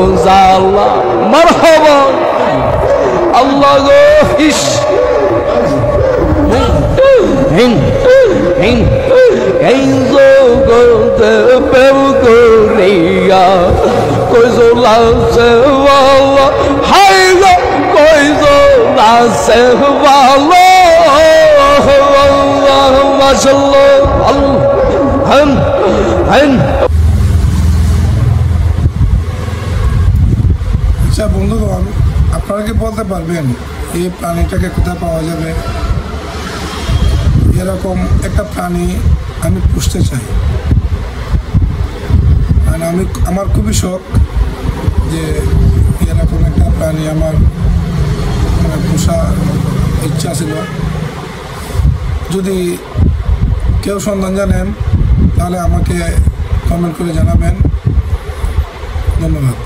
আল্লাহ মারহাবা আল্লাহ গো ইস এই জগতে প্রেম করিয়া কইজল আছে আল্লাহ হাই গো কইজল আছে আল্লাহ মাশাআল্লাহ আচ্ছা বন্ধুগণ, আপনারা কি বলতে পারবেন এই প্রাণীটাকে কোথায় পাওয়া যাবে? এরকম একটা প্রাণী আমি পুষতে চাই। আর আমার খুবই শখ যে এরকম একটা প্রাণী আমার পোষার ইচ্ছা ছিল। যদি কেউ সন্ধান জানেন তাহলে আমাকে কমেন্ট করে জানাবেন। ধন্যবাদ।